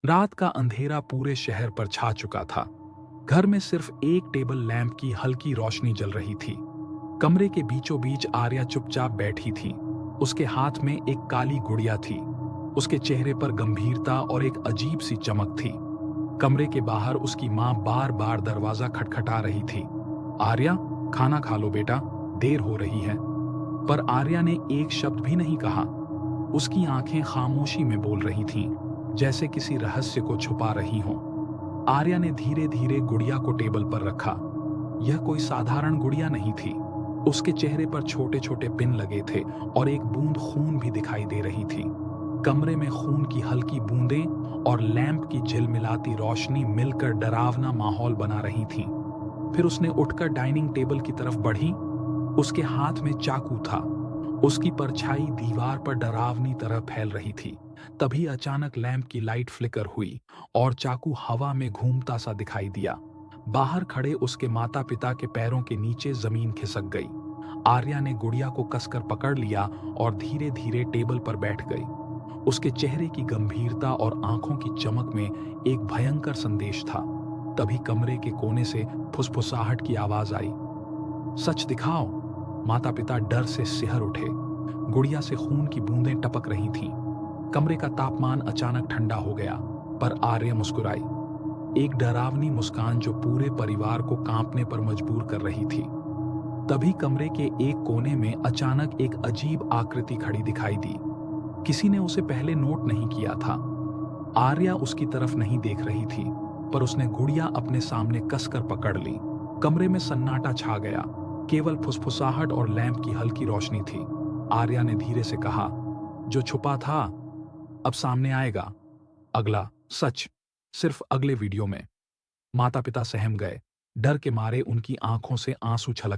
रात का अंधेरा पूरे शहर पर छा चुका था। घर में सिर्फ एक टेबल लैंप की हल्की रोशनी जल रही थी। कमरे के बीचों बीच आर्या चुपचाप बैठी थी। उसके हाथ में एक काली गुड़िया थी। उसके चेहरे पर गंभीरता और एक अजीब सी चमक थी। कमरे के बाहर उसकी माँ बार बार दरवाजा खटखटा रही थी। आर्या, खाना खा लो बेटा, देर हो रही है। पर आर्या ने एक शब्द भी नहीं कहा। उसकी आंखें खामोशी में बोल रही थीं, जैसे किसी रहस्य को छुपा रही हों। आर्या ने धीरे धीरे गुड़िया को टेबल पर रखा। यह कोई साधारण गुड़िया नहीं थी। उसके चेहरे पर छोटे छोटे पिन लगे थे और एक बूंद खून भी दिखाई दे रही थी। कमरे में खून की हल्की बूंदें और लैंप की झिलमिलाती रोशनी मिलकर डरावना माहौल बना रही थी। फिर उसने उठकर डाइनिंग टेबल की तरफ बढ़ी। उसके हाथ में चाकू था। उसकी परछाई दीवार पर डरावनी तरह फैल रही थी। तभी अचानक लैंप की लाइट फ्लिकर हुई और चाकू हवा में घूमता सा दिखाई दिया। बाहर खड़े उसके माता पिता के पैरों के नीचे जमीन खिसक गई। आर्या ने गुड़िया को कसकर पकड़ लिया और धीरे धीरे टेबल पर बैठ गई। उसके चेहरे की गंभीरता और आंखों की चमक में एक भयंकर संदेश था। तभी कमरे के कोने से फुसफुसाहट की आवाज आई। सच दिखाओ। माता पिता डर से सिहर उठे। गुड़िया से खून की बूंदें टपक रही थीं। कमरे का तापमान अचानक ठंडा हो गया, पर आर्या मुस्कुराई। एक डरावनी मुस्कान जो पूरे परिवार को कांपने पर मजबूर कर रही थी। तभी कमरे के एक कोने में अचानक एक अजीब आकृति खड़ी दिखाई दी। किसी ने उसे पहले नोट नहीं किया था। आर्या उसकी तरफ नहीं देख रही थी, पर उसने गुड़िया अपने सामने कसकर पकड़ ली। कमरे में सन्नाटा छा गया। केवल फुसफुसाहट और लैंप की हल्की रोशनी थी। आर्या ने धीरे से कहा, जो छुपा था अब सामने आएगा। अगला सच सिर्फ अगले वीडियो में। माता पिता सहम गए। डर के मारे उनकी आंखों से आंसू छलक